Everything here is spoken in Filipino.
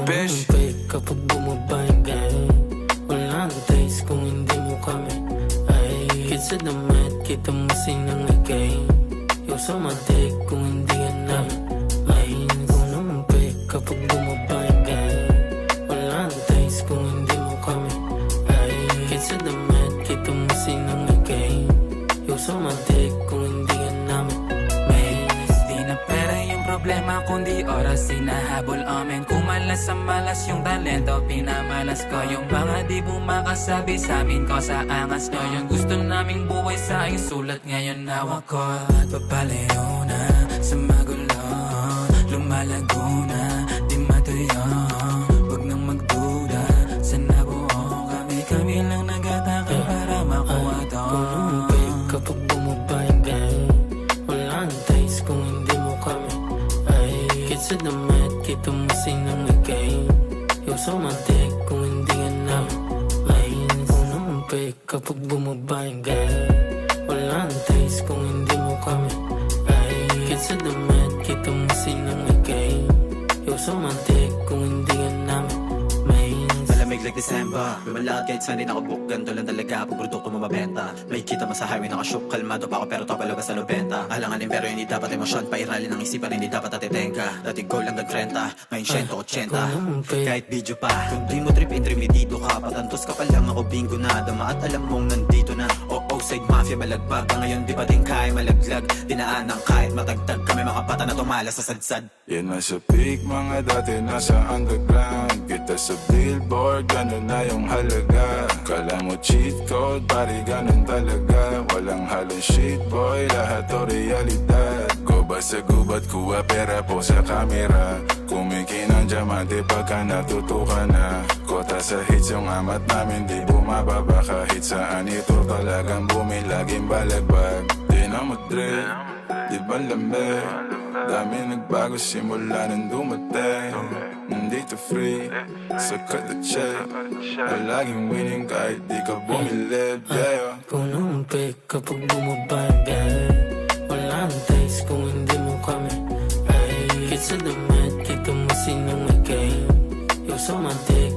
besh. Kapag bumaba yung gang, walang taste kung hindi mo kami. Ay, higit sa damit, kita mo sinangagay. Yung sa matik kung hindi ka namin. Ay, kung naman kapag bumaba yung gang, walang taste kung hindi mo kami. Ay, higit sa damit, kita mo sinangagay. Yung sa matik kung hindi ka namin. Di na pera yung problema kundi oras sinahabol amin. Kumalas sa malas yung talento pinamalas ko. Yung mga di bumakasabi sa amin ko sa angas nyo. Yung gusto naming buhay sa aking sulat ngayon hawak ko. At papalayo na sa magulo, lumalago na di matuyo. Huwag nang magduda sa nabuo kami. Kami lang nagatakan para makuha to. Kapag bumaba yung gang, walang taste kung hindi mo kami. Ay, higit sa damit, kita mo sinangagay. Yung sa matik kung hindi ka namin. Ay, kung naman kapag bumaba yung gang, walang taste kung hindi mo kami. Ay, higit sa damit, kita mo sinangagay. Yung sa matik kung hindi ka namin. Malamig like December, lumalakad kahit saan din ako book. Ganto lang talaga pag produkto mo mabenta. May kita mo sa highway nakashook. Kalmado pa ako pero tapalabas sa 90. Alanganin pero hindi dapat emosyon. Pairalin ang isipan hindi dapat atitengka. Dati goal lang nag-30, ngayon 180. Kahit video pa, kung di mo trip intermediate ka. Patantos ka pa lang ako bingo na dama. At alam mong nandito na. Side mafia malagbag. Ngayon di pa din kaya malaglag. Dinaan ng kahit matagtag kami makapata na tumala sa sadsad. Yan na sa peak, mga dati nasa underground. Kita sa billboard, ganun na yung halaga. Kala mo cheat code, pari ganun talaga. Walang halong shit boy, lahat o realidad. Goba sa gubat, kuha pera po sa kamera. Kumikinang diamante pagka natutukan na. Kota sa hits yung amat namin di bumababa. Kahit saan ito talagang bumi, laging balagbag. Di na mo drill, di ba lamig? Dami nagbago simula nang dumating. Nandito free, so cut the check. Laging winning kahit di ka bumilib, yeah. Kung naman kapag bumaba yung gang, walang taste kung hindi mo kami. Ay, higit sa damit, kita mo sinangagay. Yung sa matik